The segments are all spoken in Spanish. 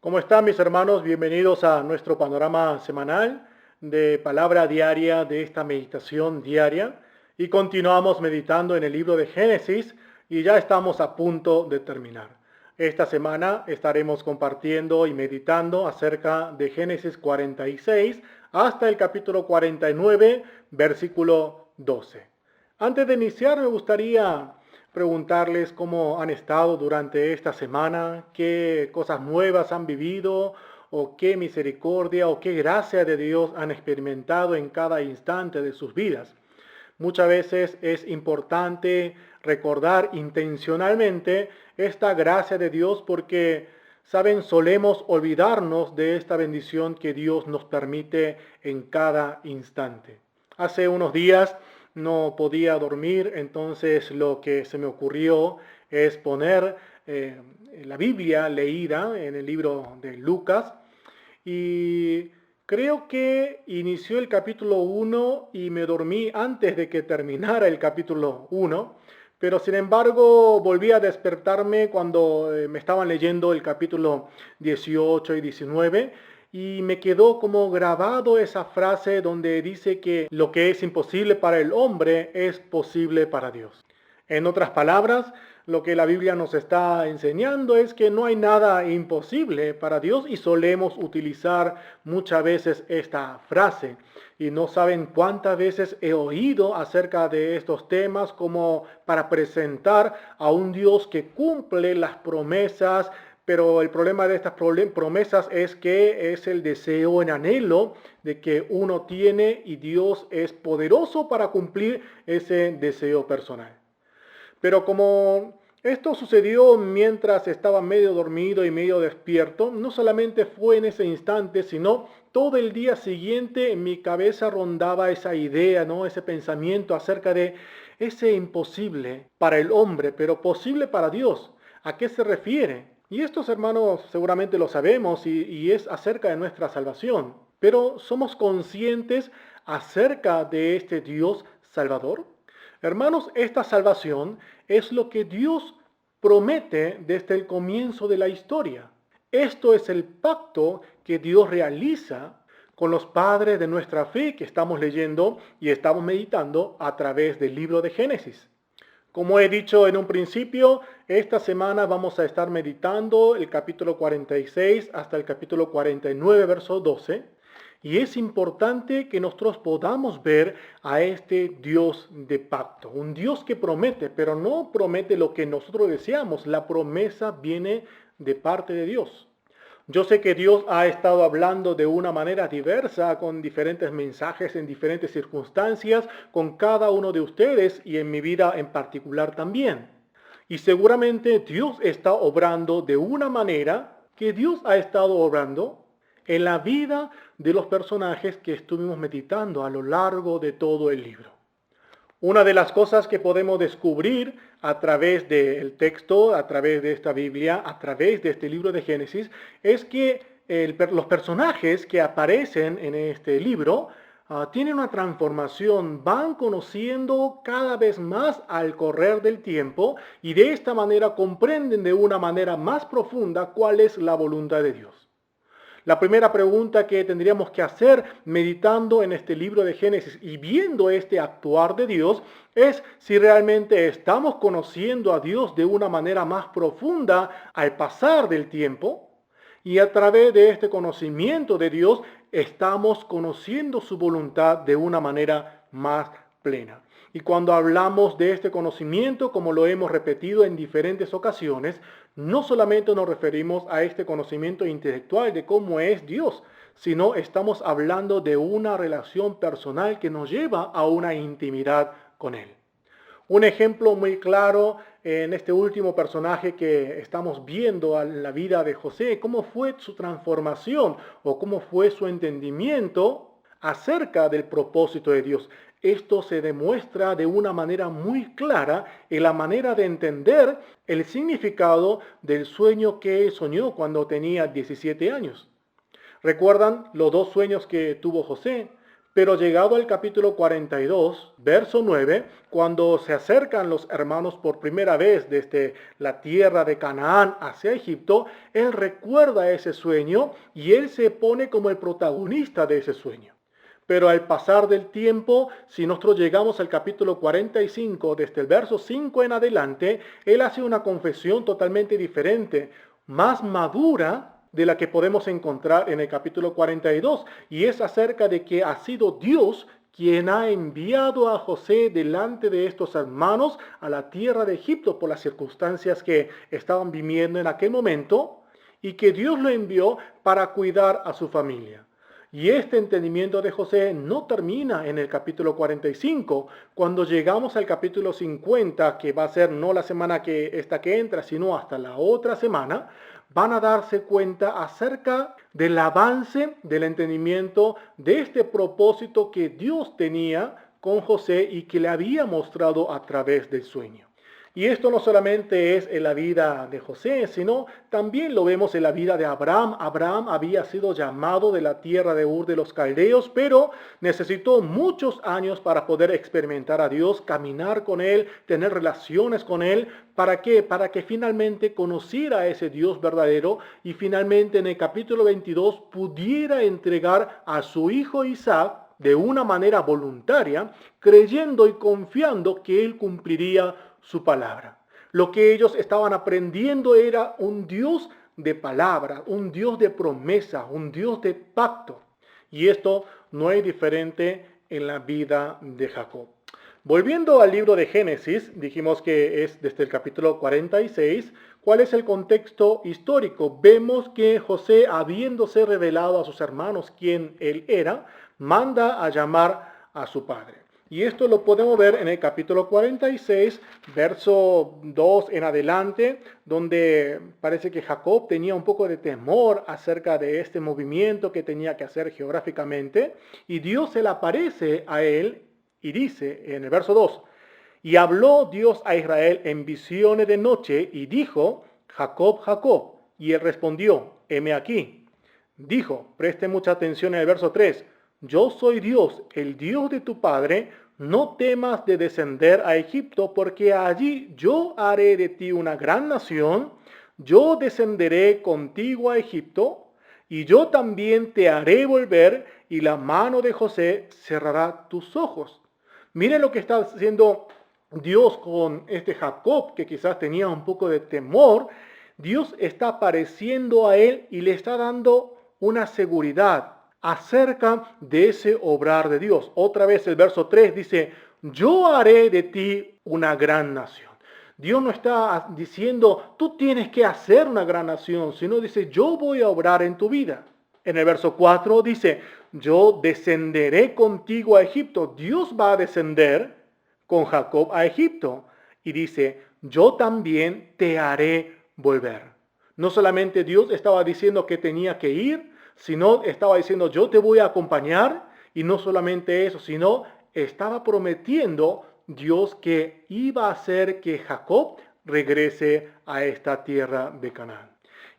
¿Cómo están mis hermanos? Bienvenidos a nuestro panorama semanal de palabra diaria de esta meditación diaria. Y continuamos meditando en el libro de Génesis y ya estamos a punto de terminar. Esta semana estaremos compartiendo y meditando acerca de Génesis 46 hasta el capítulo 49, versículo 12. Antes de iniciar me gustaría preguntarles cómo han estado durante esta semana, qué cosas nuevas han vivido o qué misericordia o qué gracia de Dios han experimentado en cada instante de sus vidas. Muchas veces es importante recordar intencionalmente esta gracia de Dios porque, saben, solemos olvidarnos de esta bendición que Dios nos permite en cada instante. Hace unos días no podía dormir, entonces lo que se me ocurrió es poner la Biblia leída en el libro de Lucas y creo que inició el capítulo 1 y me dormí antes de que terminara el capítulo 1, pero sin embargo volví a despertarme cuando me estaban leyendo el capítulo 18 y 19 y me quedó como grabado esa frase donde dice que lo que es imposible para el hombre es posible para Dios. En otras palabras, lo que la Biblia nos está enseñando es que no hay nada imposible para Dios y solemos utilizar muchas veces esta frase. Y no saben cuántas veces he oído acerca de estos temas como para presentar a un Dios que cumple las promesas, pero el problema de estas promesas es que es el deseo en anhelo de que uno tiene y Dios es poderoso para cumplir ese deseo personal. Pero como esto sucedió mientras estaba medio dormido y medio despierto, no solamente fue en ese instante, sino todo el día siguiente en mi cabeza rondaba esa idea, ¿no? Ese pensamiento acerca de ese imposible para el hombre, pero posible para Dios. ¿A qué se refiere? Y estos hermanos seguramente lo sabemos y es acerca de nuestra salvación. Pero ¿somos conscientes acerca de este Dios Salvador? Hermanos, esta salvación es lo que Dios promete desde el comienzo de la historia. Esto es el pacto que Dios realiza con los padres de nuestra fe que estamos leyendo y estamos meditando a través del libro de Génesis. Como he dicho en un principio, esta semana vamos a estar meditando el capítulo 46 hasta el capítulo 49, verso 12. Y es importante que nosotros podamos ver a este Dios de pacto, un Dios que promete, pero no promete lo que nosotros deseamos. La promesa viene de parte de Dios. Yo sé que Dios ha estado hablando de una manera diversa, con diferentes mensajes en diferentes circunstancias, con cada uno de ustedes y en mi vida en particular también. Y seguramente Dios está obrando de una manera que Dios ha estado obrando en la vida de los personajes que estuvimos meditando a lo largo de todo el libro. Una de las cosas que podemos descubrir a través del texto, a través de esta Biblia, a través de este libro de Génesis, es que los personajes que aparecen en este libro tienen una transformación, van conociendo cada vez más al correr del tiempo y de esta manera comprenden de una manera más profunda cuál es la voluntad de Dios. La primera pregunta que tendríamos que hacer meditando en este libro de Génesis y viendo este actuar de Dios es si realmente estamos conociendo a Dios de una manera más profunda al pasar del tiempo y a través de este conocimiento de Dios estamos conociendo su voluntad de una manera más plena. Y cuando hablamos de este conocimiento, como lo hemos repetido en diferentes ocasiones, no solamente nos referimos a este conocimiento intelectual de cómo es Dios, sino estamos hablando de una relación personal que nos lleva a una intimidad con Él. Un ejemplo muy claro en este último personaje que estamos viendo en la vida de José, cómo fue su transformación o cómo fue su entendimiento acerca del propósito de Dios. Esto se demuestra de una manera muy clara en la manera de entender el significado del sueño que soñó cuando tenía 17 años. ¿Recuerdan los dos sueños que tuvo José? Pero llegado al capítulo 42, verso 9, cuando se acercan los hermanos por primera vez desde la tierra de Canaán hacia Egipto, él recuerda ese sueño y él se pone como el protagonista de ese sueño. Pero al pasar del tiempo, si nosotros llegamos al capítulo 45, desde el verso 5 en adelante, él hace una confesión totalmente diferente, más madura de la que podemos encontrar en el capítulo 42, y es acerca de que ha sido Dios quien ha enviado a José delante de estos hermanos a la tierra de Egipto por las circunstancias que estaban viviendo en aquel momento, y que Dios lo envió para cuidar a su familia. Y este entendimiento de José no termina en el capítulo 45. Cuando llegamos al capítulo 50, que va a ser no la semana que entra, sino hasta la otra semana, van a darse cuenta acerca del avance del entendimiento de este propósito que Dios tenía con José y que le había mostrado a través del sueño. Y esto no solamente es en la vida de José, sino también lo vemos en la vida de Abraham. Abraham había sido llamado de la tierra de Ur de los Caldeos, pero necesitó muchos años para poder experimentar a Dios, caminar con Él, tener relaciones con Él. ¿Para qué? Para que finalmente conociera a ese Dios verdadero y finalmente en el capítulo 22 pudiera entregar a su hijo Isaac de una manera voluntaria, creyendo y confiando que Él cumpliría su palabra. Lo que ellos estaban aprendiendo era un Dios de palabra, un Dios de promesa, un Dios de pacto. Y esto no es diferente en la vida de Jacob. Volviendo al libro de Génesis, dijimos que es desde el capítulo 46. ¿Cuál es el contexto histórico? Vemos que José, habiéndose revelado a sus hermanos quién él era, manda a llamar a su padre. Y esto lo podemos ver en el capítulo 46, verso 2 en adelante, donde parece que Jacob tenía un poco de temor acerca de este movimiento que tenía que hacer geográficamente, y Dios se le aparece a él y dice en el verso 2, y habló Dios a Israel en visiones de noche y dijo, Jacob, Jacob, y él respondió, heme aquí. Dijo, preste mucha atención en el verso 3, yo soy Dios, el Dios de tu padre, no temas de descender a Egipto, porque allí yo haré de ti una gran nación, yo descenderé contigo a Egipto, y yo también te haré volver, y la mano de José cerrará tus ojos. Mire lo que está haciendo Dios con este Jacob, que quizás tenía un poco de temor. Dios está apareciendo a él y le está dando una seguridad acerca de ese obrar de Dios. Otra vez el verso 3 dice, yo haré de ti una gran nación. Dios no está diciendo, tú tienes que hacer una gran nación, sino dice, yo voy a obrar en tu vida. En el verso 4 dice, yo descenderé contigo a Egipto. Dios va a descender con Jacob a Egipto. Y dice, yo también te haré volver. No solamente Dios estaba diciendo que tenía que ir, sino estaba diciendo, yo te voy a acompañar. Y no solamente eso, sino estaba prometiendo Dios que iba a hacer que Jacob regrese a esta tierra de Canaán.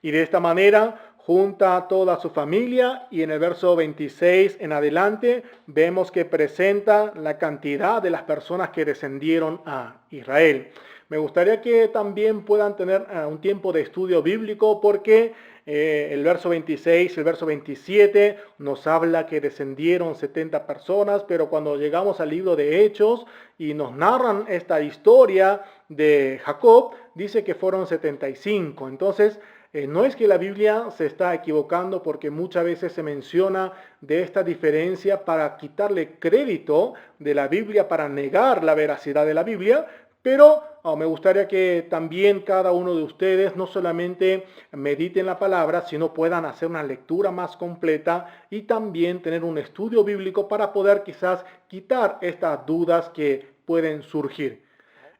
Y de esta manera junta a toda su familia y en el verso 26 en adelante vemos que presenta la cantidad de las personas que descendieron a Israel. Me gustaría que también puedan tener un tiempo de estudio bíblico porque el verso 26, el verso 27 nos habla que descendieron 70 personas, pero cuando llegamos al libro de Hechos y nos narran esta historia de Jacob, dice que fueron 75. Entonces, no es que la Biblia se está equivocando porque muchas veces se menciona de esta diferencia para quitarle crédito de la Biblia, para negar la veracidad de la Biblia, pero me gustaría que también cada uno de ustedes no solamente mediten la palabra, sino puedan hacer una lectura más completa y también tener un estudio bíblico para poder quizás quitar estas dudas que pueden surgir.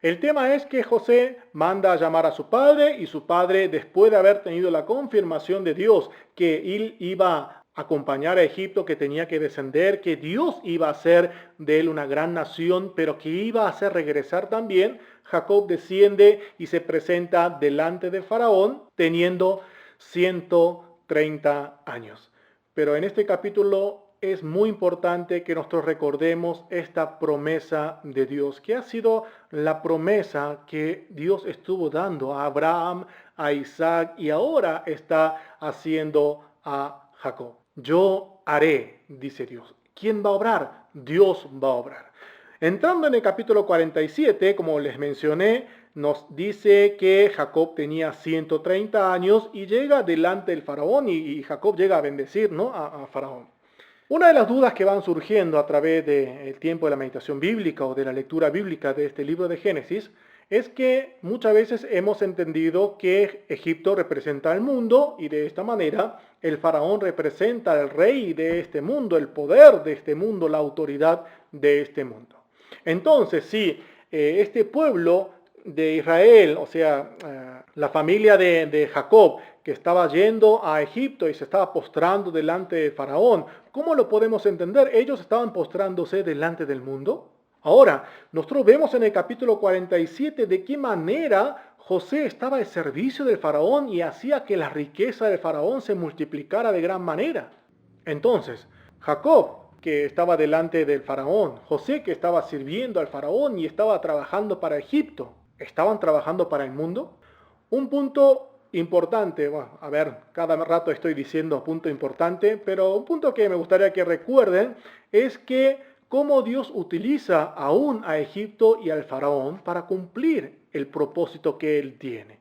El tema es que José manda a llamar a su padre y su padre, después de haber tenido la confirmación de Dios que él iba a acompañar a Egipto, que tenía que descender, que Dios iba a hacer de él una gran nación, pero que iba a hacer regresar también, Jacob desciende y se presenta delante de Faraón teniendo 130 años. Pero en este capítulo es muy importante que nosotros recordemos esta promesa de Dios, que ha sido la promesa que Dios estuvo dando a Abraham, a Isaac y ahora está haciendo a Jacob. Yo haré, dice Dios. ¿Quién va a obrar? Dios va a obrar. Entrando en el capítulo 47, como les mencioné, nos dice que Jacob tenía 130 años y llega delante del faraón y Jacob llega a bendecir, ¿no?, a faraón. Una de las dudas que van surgiendo a través del tiempo de la meditación bíblica o de la lectura bíblica de este libro de Génesis es que muchas veces hemos entendido que Egipto representa al mundo y de esta manera el faraón representa al rey de este mundo, el poder de este mundo, la autoridad de este mundo. Entonces, si este pueblo de Israel, o sea, la familia de Jacob, que estaba yendo a Egipto y se estaba postrando delante de Faraón, ¿cómo lo podemos entender? ¿Ellos estaban postrándose delante del mundo? Ahora, nosotros vemos en el capítulo 47 de qué manera José estaba al servicio del Faraón y hacía que la riqueza del Faraón se multiplicara de gran manera. Entonces, Jacob, que estaba delante del Faraón, José, que estaba sirviendo al Faraón y estaba trabajando para Egipto, ¿estaban trabajando para el mundo? Un punto importante, bueno, a ver, cada rato estoy diciendo punto importante, pero un punto que me gustaría que recuerden es que cómo Dios utiliza aún a Egipto y al faraón para cumplir el propósito que él tiene.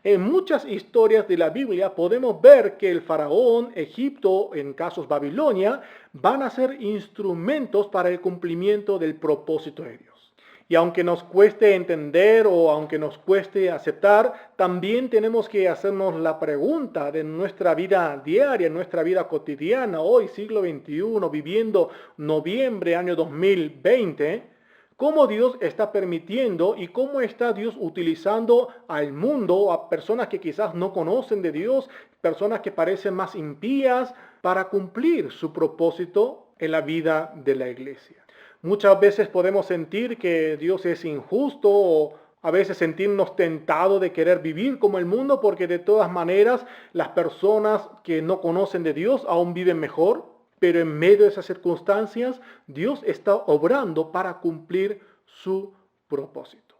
En muchas historias de la Biblia podemos ver que el faraón, Egipto, en casos Babilonia, van a ser instrumentos para el cumplimiento del propósito de Dios. Y aunque nos cueste entender o aunque nos cueste aceptar, también tenemos que hacernos la pregunta de nuestra vida diaria, nuestra vida cotidiana, hoy siglo XXI, viviendo noviembre, año 2020, cómo Dios está permitiendo y cómo está Dios utilizando al mundo, a personas que quizás no conocen de Dios, personas que parecen más impías, para cumplir su propósito en la vida de la iglesia. Muchas veces podemos sentir que Dios es injusto o a veces sentirnos tentados de querer vivir como el mundo porque de todas maneras las personas que no conocen de Dios aún viven mejor, pero en medio de esas circunstancias Dios está obrando para cumplir su propósito.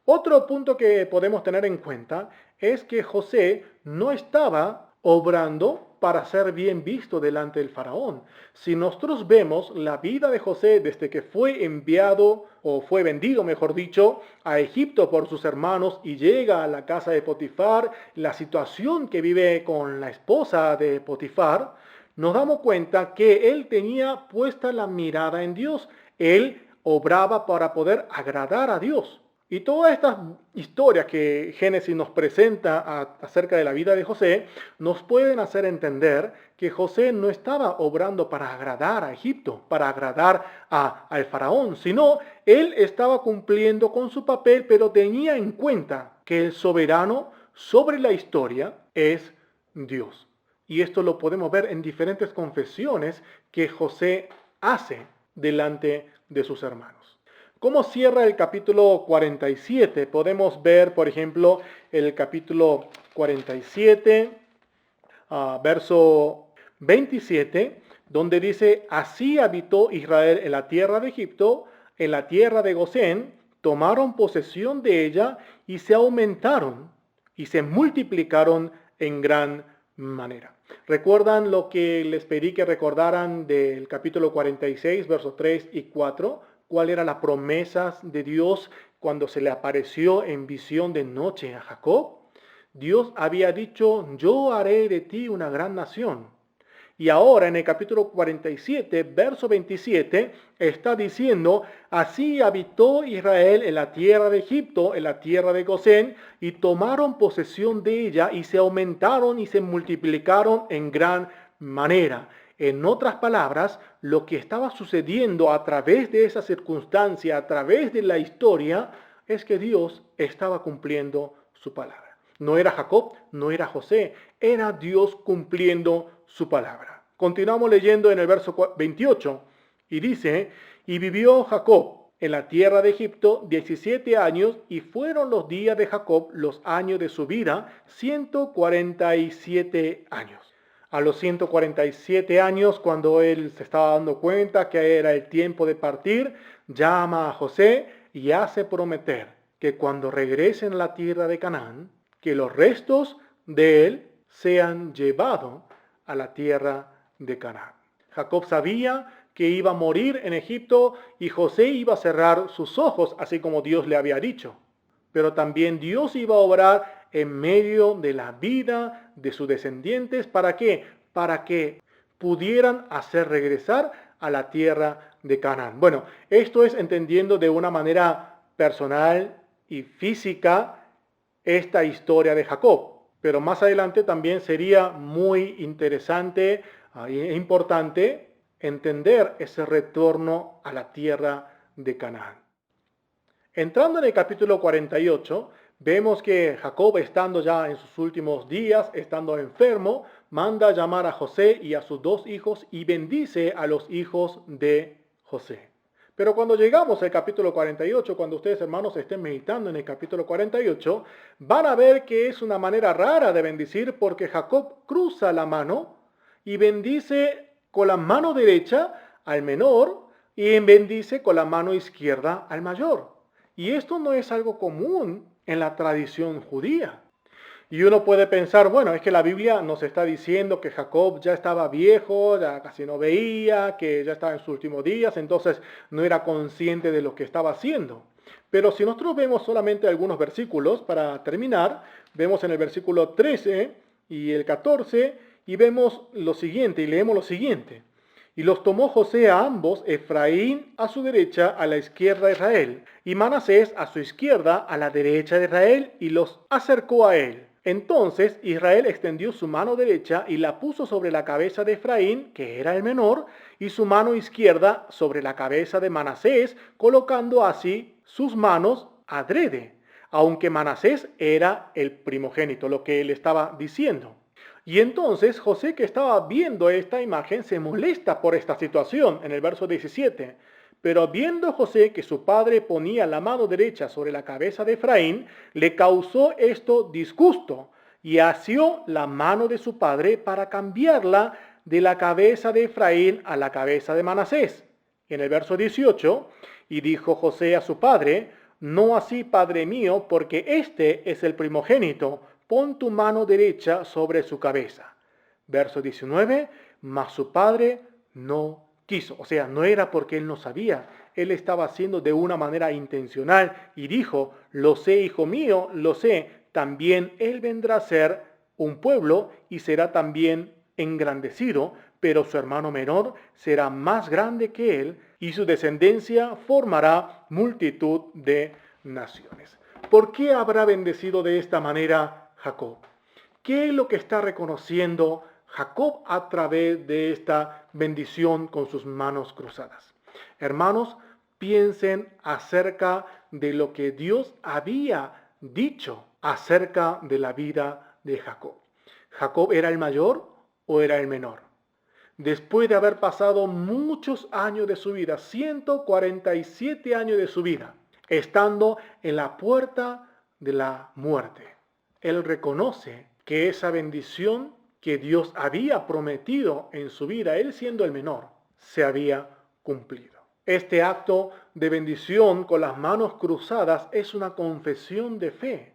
Otro punto que podemos tener en cuenta es que José no estaba obrando para ser bien visto delante del faraón. Si nosotros vemos la vida de José desde que fue enviado o fue vendido, mejor dicho, a Egipto por sus hermanos y llega a la casa de Potifar, la situación que vive con la esposa de Potifar, nos damos cuenta que él tenía puesta la mirada en Dios. Él obraba para poder agradar a Dios. Y todas estas historias que Génesis nos presenta acerca de la vida de José nos pueden hacer entender que José no estaba obrando para agradar a Egipto, para agradar al faraón, sino él estaba cumpliendo con su papel, pero tenía en cuenta que el soberano sobre la historia es Dios. Y esto lo podemos ver en diferentes confesiones que José hace delante de sus hermanos. ¿Cómo cierra el capítulo 47? Podemos ver, por ejemplo, el capítulo 47, verso 27, donde dice, así habitó Israel en la tierra de Egipto, en la tierra de Gosén, tomaron posesión de ella y se aumentaron y se multiplicaron en gran manera. ¿Recuerdan lo que les pedí que recordaran del capítulo 46, versos 3 y 4? ¿Cuál era la promesa de Dios cuando se le apareció en visión de noche a Jacob? Dios había dicho, yo haré de ti una gran nación. Y ahora en el capítulo 47, verso 27, está diciendo, así habitó Israel en la tierra de Egipto, en la tierra de Gosén, y tomaron posesión de ella y se aumentaron y se multiplicaron en gran manera. En otras palabras, lo que estaba sucediendo a través de esa circunstancia, a través de la historia, es que Dios estaba cumpliendo su palabra. No era Jacob, no era José, era Dios cumpliendo su palabra. Continuamos leyendo en el verso 28 y dice, y vivió Jacob en la tierra de Egipto 17 años y fueron los días de Jacob, los años de su vida, 147 años. A los 147 años, cuando él se estaba dando cuenta que era el tiempo de partir, llama a José y hace prometer que cuando regresen a la tierra de Canaán, que los restos de él sean llevados a la tierra de Canaán. Jacob sabía que iba a morir en Egipto y José iba a cerrar sus ojos, así como Dios le había dicho. Pero también Dios iba a obrar en medio de la vida de sus descendientes. ¿Para qué? Para que pudieran hacer regresar a la tierra de Canaán. Bueno, esto es entendiendo de una manera personal y física esta historia de Jacob. Pero más adelante también sería muy interesante e importante entender ese retorno a la tierra de Canaán. Entrando en el capítulo 48, vemos que Jacob, estando ya en sus últimos días, estando enfermo, manda llamar a José y a sus dos hijos y bendice a los hijos de José. Pero cuando llegamos al capítulo 48, cuando ustedes, hermanos, estén meditando en el capítulo 48, van a ver que es una manera rara de bendecir, porque Jacob cruza la mano y bendice con la mano derecha al menor y bendice con la mano izquierda al mayor. Y esto no es algo común en la tradición judía. Y uno puede pensar, bueno, es que la Biblia nos está diciendo que Jacob ya estaba viejo, ya casi no veía, que ya estaba en sus últimos días, entonces no era consciente de lo que estaba haciendo. Pero si nosotros vemos solamente algunos versículos, para terminar, vemos en el versículo 13 y el 14, y vemos lo siguiente, y leemos lo siguiente. Y los tomó José a ambos, Efraín a su derecha, a la izquierda de Israel, y Manasés a su izquierda, a la derecha de Israel, y los acercó a él. Entonces Israel extendió su mano derecha y la puso sobre la cabeza de Efraín, que era el menor, y su mano izquierda sobre la cabeza de Manasés, colocando así sus manos adrede, aunque Manasés era el primogénito, lo que él estaba diciendo. Y entonces José, que estaba viendo esta imagen, se molesta por esta situación en el verso 17. Pero viendo José que su padre ponía la mano derecha sobre la cabeza de Efraín, le causó esto disgusto y asió la mano de su padre para cambiarla de la cabeza de Efraín a la cabeza de Manasés. En el verso 18, y dijo José a su padre: no así, padre mío, porque este es el primogénito, pon tu mano derecha sobre su cabeza. Verso 19, mas su padre no quiso. O sea, no era porque él no sabía, él estaba haciendo de una manera intencional y dijo: lo sé, hijo mío, lo sé, también él vendrá a ser un pueblo y será también engrandecido, pero su hermano menor será más grande que él y su descendencia formará multitud de naciones. ¿Por qué habrá bendecido de esta manera Jacob? ¿Qué es lo que está reconociendo Jacob a través de esta bendición con sus manos cruzadas? Hermanos, piensen acerca de lo que Dios había dicho acerca de la vida de Jacob. ¿Jacob era el mayor o era el menor? Después de haber pasado muchos años de su vida, 147 años de su vida, estando en la puerta de la muerte, él reconoce que esa bendición que Dios había prometido en su vida, él siendo el menor, se había cumplido. Este acto de bendición con las manos cruzadas es una confesión de fe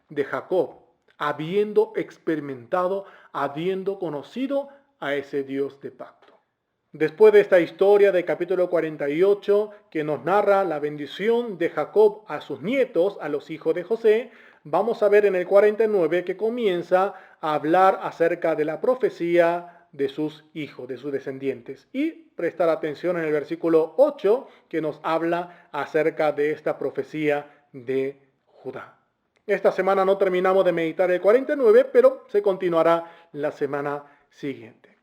de Jacob, habiendo experimentado, habiendo conocido a ese Dios de pacto. Después de esta historia del capítulo 48, que nos narra la bendición de Jacob a sus nietos, a los hijos de José, vamos a ver en el 49 que comienza a hablar acerca de la profecía de sus hijos, de sus descendientes. Y prestar atención en el versículo 8, que nos habla acerca de esta profecía de Judá. Esta semana no terminamos de meditar el 49, pero se continuará la semana siguiente.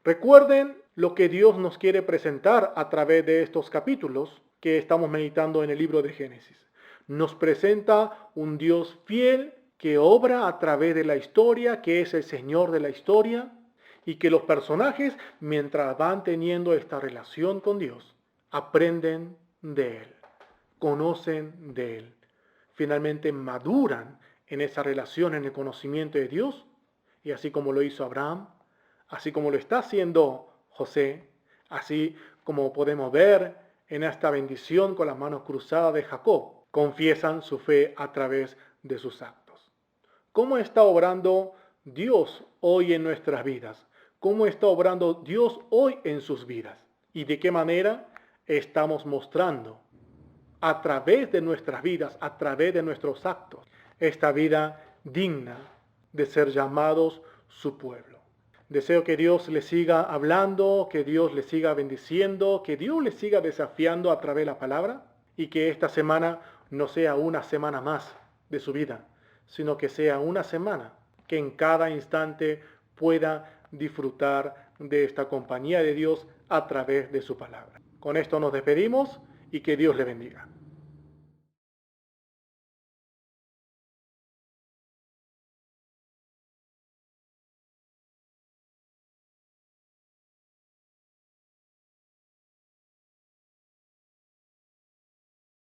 Recuerden lo que Dios nos quiere presentar a través de estos capítulos que estamos meditando en el libro de Génesis. Nos presenta un Dios fiel que obra a través de la historia, que es el Señor de la historia, y que los personajes, mientras van teniendo esta relación con Dios, aprenden de Él, conocen de Él, finalmente maduran en esa relación, en el conocimiento de Dios, y así como lo hizo Abraham, así como lo está haciendo José, así como podemos ver en esta bendición con las manos cruzadas de Jacob. Confiesan su fe a través de sus actos. ¿Cómo está obrando Dios hoy en nuestras vidas? ¿Cómo está obrando Dios hoy en sus vidas? ¿Y de qué manera estamos mostrando a través de nuestras vidas, a través de nuestros actos, esta vida digna de ser llamados su pueblo? Deseo que Dios le siga hablando, que Dios le siga bendiciendo, que Dios le siga desafiando a través de la palabra y que esta semana no sea una semana más de su vida, sino que sea una semana que en cada instante pueda disfrutar de esta compañía de Dios a través de su palabra. Con esto nos despedimos y que Dios le bendiga.